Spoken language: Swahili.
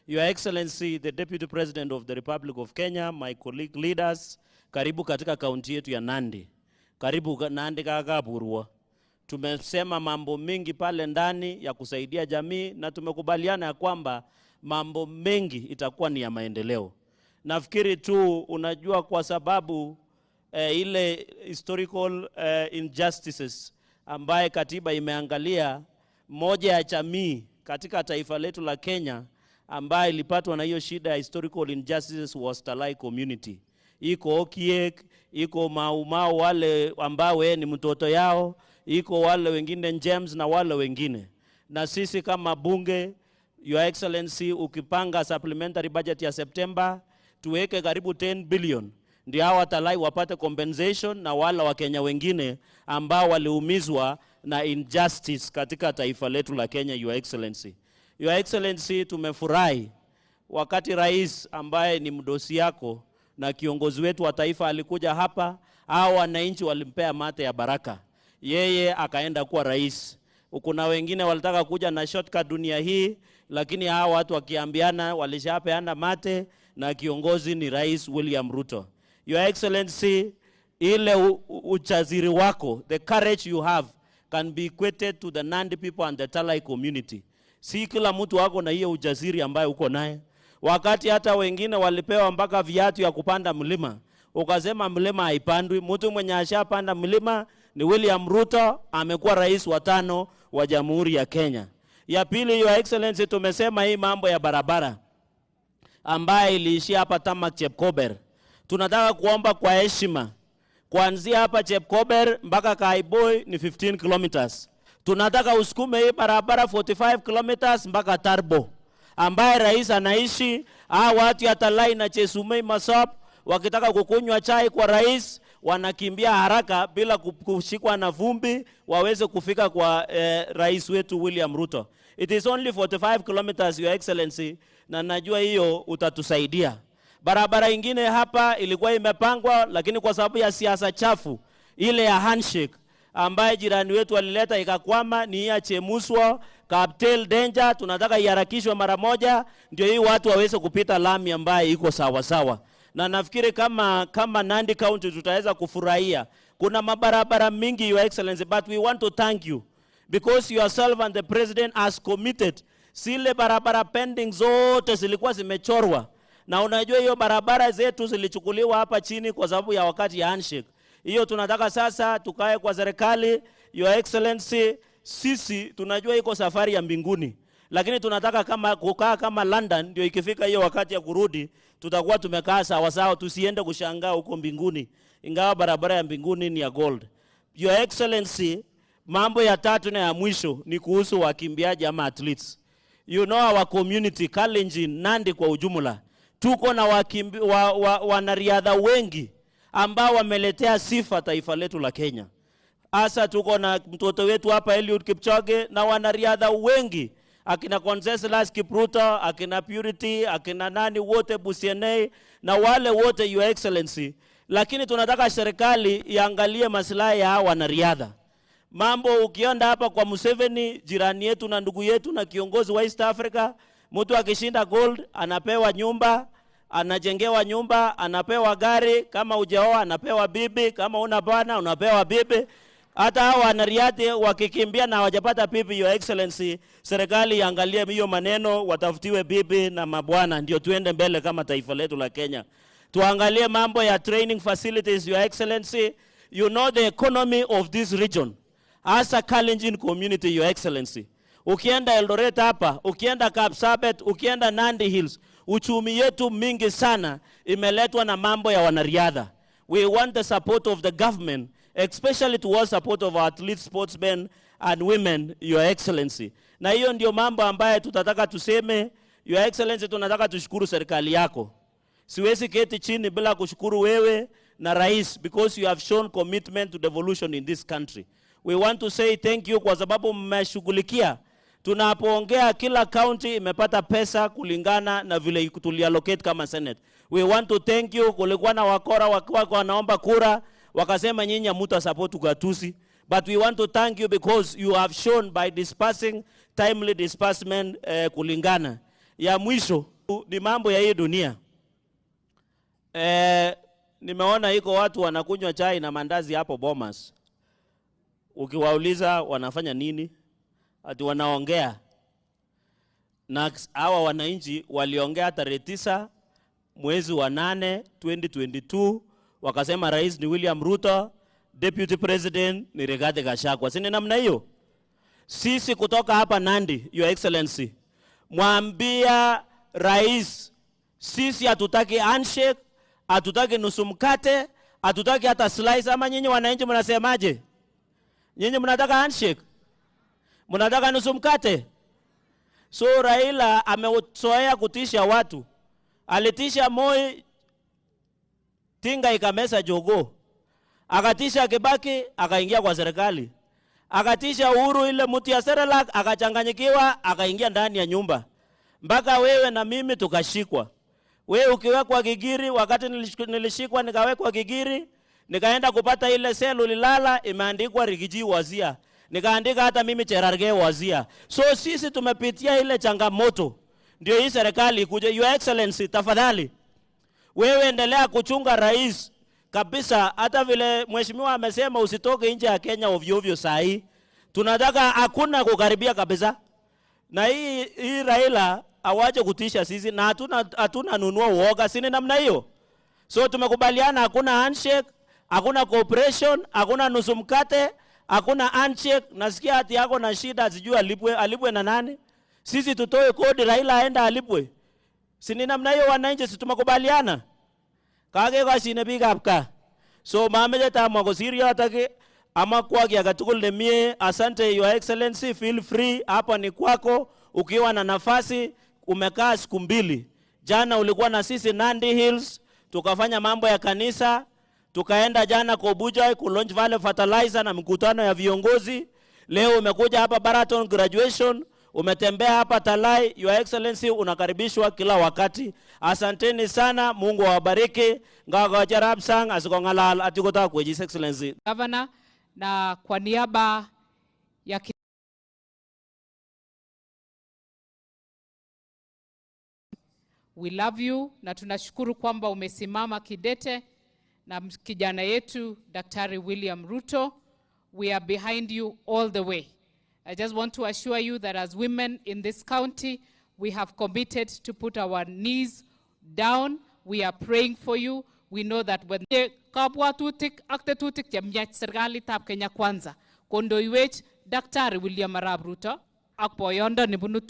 Your Excellency, the Deputy President of the Republic of Kenya, my colleague leaders, karibu katika kaunti yetu ya Nandi. Karibu Nandi kakaburua. Tumesema mambo mengi pale ndani ya kusaidia jamii na tumekubaliana ya kwamba mambo mengi itakuwa ni ya maendeleo. Nafikiri tu unajua kwa sababu ile historical injustices ambaye katiba imeangalia, moja ya jamii katika taifa letu la Kenya ambaye ilipatwa na hiyo shida ya historical injustices was Talai community. Iko Okiek, iko Maumau wale ambao ni mtoto yao, iko wale wengine James na wale wengine. Na sisi kama bunge, Your Excellency, ukipanga supplementary budget ya September, tuweke karibu 10 billion. Ndio hawa Talai wapate compensation na wala wa Kenya wengine ambao waliumizwa na injustice katika taifa letu la Kenya, Your Excellency. Your Excellency, tumefurahi wakati rais ambaye ni mdosi yako na kiongozi wetu wa taifa alikuja hapa, hao wananchi walimpea mate ya baraka. Yeye akaenda kuwa rais. Kuna wengine walitaka kuja na shortcut dunia hii, lakini hao watu wakiambiana walishapeana mate na kiongozi ni Rais William Ruto. Your Excellency, ile uchaziri wako, the courage you have can be equated to the Nandi people and the Talai community. Si kila mtu wako na hiyo ujasiri ambaye uko naye. Wakati hata wengine walipewa mpaka viatu ya kupanda mlima, ukasema mlima haipandwi. Mtu mwenye ashapanda mlima ni William Ruto, amekuwa rais wa 5 wa Jamhuri ya Kenya. Ya pili, Your Excellency, tumesema hii mambo ya barabara ambaye iliishia hapa Tamak Chepkober. Tunataka kuomba kwa heshima, kuanzia hapa Chepkober mpaka Kaiboi ni 15 kilometers. Tunataka usukume hii barabara 45 kilometers mpaka Tarbo, ambaye rais anaishi. Watu ya Talai na Chesumei Masop wakitaka kukunywa chai kwa rais wanakimbia haraka bila kushikwa na vumbi waweze kufika kwa rais wetu William Ruto. It is only 45 kilometers, Your Excellency, na najua hiyo utatusaidia. Barabara ingine hapa ilikuwa imepangwa, lakini kwa sababu ya siasa chafu ile ya handshake ambaye jirani wetu walileta ikakwama, ni ya Chemuswa Kaptel Danger. Tunataka iharakishwe mara moja ndio hii watu waweze kupita lami ambaye iko sawa sawa. Na nafikiri kama Nandi County tutaweza kufurahia. Kuna mabarabara mingi, Your Excellency, but we want to thank you because yourself and the President has committed. Sile barabara pending zote zilikuwa zimechorwa. Na unajua hiyo barabara zetu zilichukuliwa hapa chini kwa sababu ya wakati ya handshake. Hiyo tunataka sasa tukae kwa serikali. Your Excellency, sisi tunajua iko safari ya mbinguni, lakini tunataka kukaa kama London, ndio ikifika hiyo wakati ya kurudi tutakuwa tumekaa sawa sawa, tusiende kushangaa huko mbinguni, ingawa barabara ya mbinguni ni ya gold. Your Excellency, mambo ya tatu na ya mwisho ni kuhusu wakimbiaji ama athletes. You know our community, Kalenjin, Nandi kwa ujumla, tuko na wanariadha wengi ambao wameletea sifa taifa letu la Kenya. Asa tuko na mtoto wetu hapa Eliud Kipchoge na wanariadha wengi, akina Conseslus Kipruto, akina Purity, akina nani wote Busienei na wale wote, Your Excellency. Lakini tunataka serikali iangalie maslahi ya wanariadha. Mambo ukienda hapa kwa Museveni, jirani yetu na ndugu yetu na kiongozi wa East Africa, mtu akishinda gold anapewa nyumba, anajengewa nyumba, anapewa gari, kama hujaoa anapewa bibi, kama una bwana unapewa bibi. Hata hao wanariadha wakikimbia na hawajapata bibi, Your Excellency, serikali iangalie hiyo maneno, watafutiwe bibi na mabwana ndio tuende mbele kama taifa letu la Kenya. Tuangalie mambo ya training facilities, Your Excellency. You know the economy of this region as a Kalenjin community, Your Excellency. Ukienda Eldoret hapa, ukienda Kapsabet, ukienda Nandi Hills, uchumi yetu mingi sana imeletwa na mambo ya wanariadha. We want the support of the government, especially towards support of our athletes, sportsmen and women, Your Excellency. Na hiyo ndio mambo ambaye tutataka tuseme. Your Excellency, tunataka tushukuru serikali yako. Siwezi keti chini bila kushukuru wewe na rais, because you have shown commitment to devolution in this country. We want to say thank you kwa sababu mmeshughulikia. Tunapoongea kila county imepata pesa kulingana na vile tuliallocate kama Senate. We want to thank you. Kulikuwa na wakora wako wanaomba kura, wakasema nyinyi hamuta support ugatuzi. But we want to thank you because you have shown by dispersing timely disbursement kulingana. Ya mwisho, Ni mambo ya hii dunia. Nimeona iko watu wanakunywa chai na mandazi hapo Bomas. Ukiwauliza wanafanya nini? Ati wanaongea. Na hawa wananchi waliongea tarehe 9 mwezi wa 8 2022, wakasema rais ni William Ruto, Deputy President ni Rigathi Gachagua. Si ni namna hiyo? Sisi kutoka hapa Nandi, Your Excellency, mwambia rais, sisi hatutaki handshake, hatutaki nusu mkate, hatutaki hata slice. Ama nyinyi wananchi mnasemaje? Nyinyi mnataka handshake? Mnataka nusu mkate? So Raila amezoea kutisha watu. Alitisha Moi, tinga ikamesa jogo. Akatisha Kibaki, akaingia kwa serikali. Akatisha Uhuru, ile mti ya Serelak, akachanganyikiwa, akaingia ndani ya nyumba. Mpaka wewe na mimi tukashikwa. Wewe ukiwekwa Gigiri, wakati nilishikwa nikawekwa Gigiri, nikaenda kupata ile selu ulilala, imeandikwa Rigiji Wazia. Nikaandika hata mimi Cherargei Wazia. So sisi tumepitia ile changamoto. Ndio hii serikali ikuje. Your Excellency, tafadhali wewe endelea kuchunga rais kabisa. Hata vile mheshimiwa amesema usitoke nje ya Kenya ovyo ovyo saa hii. Tunataka hakuna kukaribia kabisa. Na hii Raila awaje kutisha sisi, na hatuna nunua uoga, sini namna hiyo. So tumekubaliana hakuna handshake, hakuna cooperation, hakuna nusu mkate, hakuna handshake. Nasikia hati yako na shida sijui alipwe na nani. Sisi tutoe kodi, Raila aenda alipwe. Sini namna hiyo wananchi, si tumekubaliana. Kage kwa shine big up ka. So mameje tamwa ko siria atake ama kwa kia katukul nemie. Asante Your Excellency, feel free, hapa ni kwako. Ukiwa na nafasi, umekaa siku 2. Jana ulikuwa na sisi Nandi Hills, tukafanya mambo ya kanisa. Tukaenda jana kwa Bujai ku launch Valley Fertilizer na mkutano ya viongozi. Leo umekuja hapa Baraton graduation, umetembea hapa Talai. Your Excellency, unakaribishwa kila wakati. Asanteni sana, Mungu awabariki. Ngaga jarab sang asikongalal atikota kwa His Excellency Governor, na kwa niaba ya we love you, na tunashukuru kwamba umesimama kidete na kijana yetu Daktari William Ruto. We are behind you all the way. I just want to assure you that as women in this county, we have committed to put our knees down. We are praying for you. We know that when kabwatutik ak tetutik chemyach serikalitab Kenya Kwanza kondoiwech Daktari William Arap Ruto ak boyondo nebunu